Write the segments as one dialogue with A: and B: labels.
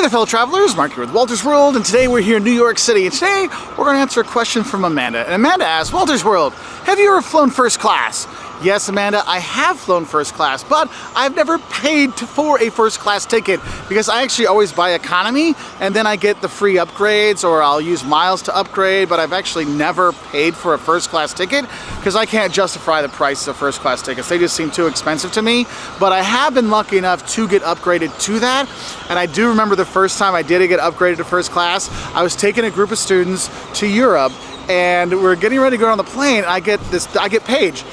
A: Hey there, fellow travelers, Mark here with Wolters World, and today we're here in New York City, and today we're going to answer a question from Amanda. And Amanda asks, Wolters World, have you ever flown first class? Yes, Amanda, I have flown first class, but I've never paid for a first class ticket because I actually always buy economy and then I get the free upgrades or I'll use miles to upgrade, but I've actually never paid for a first class ticket because I can't justify the price of first class tickets. They just seem too expensive to me, but I have been lucky enough to get upgraded to that. And I do remember the first time I did get upgraded to first class, I was taking a group of students to Europe and we're getting ready to go on the plane. And I get paged.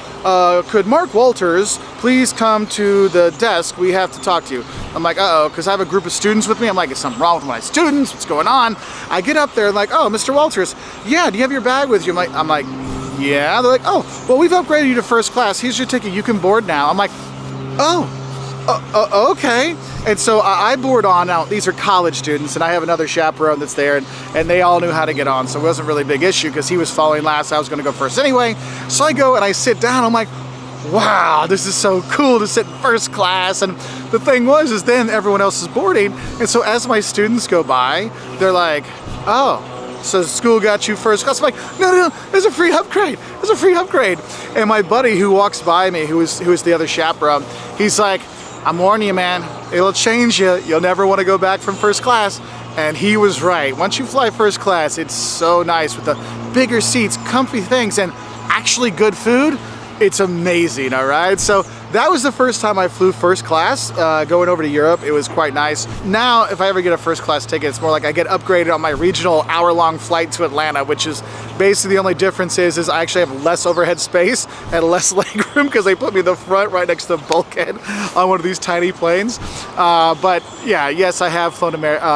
A: Could Mark Wolters please come to the desk? We have to talk to you. I'm like, uh-oh, because I have a group of students with me. I'm like, is something wrong with my students? What's going on? I get up there and like, oh, Mr. Wolters, yeah, do you have your bag with you? I'm like, yeah. They're like, oh, well, we've upgraded you to first class. Here's your ticket. You can board now. I'm like, oh. Okay. And so I board on. Now, these are college students, and I have another chaperone that's there, and they all knew how to get on, so it wasn't really a big issue because he was following last. I was going to go first anyway. So I go and I sit down. I'm like, wow, this is so cool to sit in first class. And the thing is then everyone else is boarding, and so as my students go by, they're like, oh, so school got you first class. I'm like, no, there's a free upgrade. There's a free upgrade. And my buddy who walks by me, who is the other chaperone, he's like, I'm warning you, man, it'll change you. You'll never want to go back from first class. And he was right. Once you fly first class, it's so nice with the bigger seats, comfy things, and actually good food. It's amazing, all right? So that was the first time I flew first class, going over to Europe. It was quite nice. Now, if I ever get a first class ticket, it's more like I get upgraded on my regional hour-long flight to Atlanta, which is basically the only difference is I actually have less overhead space and less legroom because they put me in the front right next to the bulkhead on one of these tiny planes. But yeah, yes, I have flown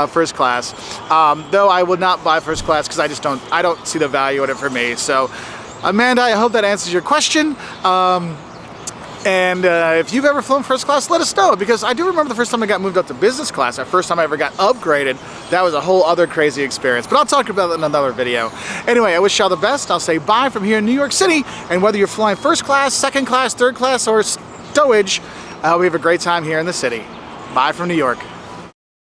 A: first class. Though I would not buy first class because I don't see the value in it for me. So Amanda, I hope that answers your question. And if you've ever flown first class, let us know, because I do remember the first time I got moved up to business class, that first time I ever got upgraded, that was a whole other crazy experience. But I'll talk about it in another video. Anyway, I wish y'all the best. I'll say bye from here in New York City, and whether you're flying first class, second class, third class, or stowage, I hope you have a great time here in the city. Bye from New York.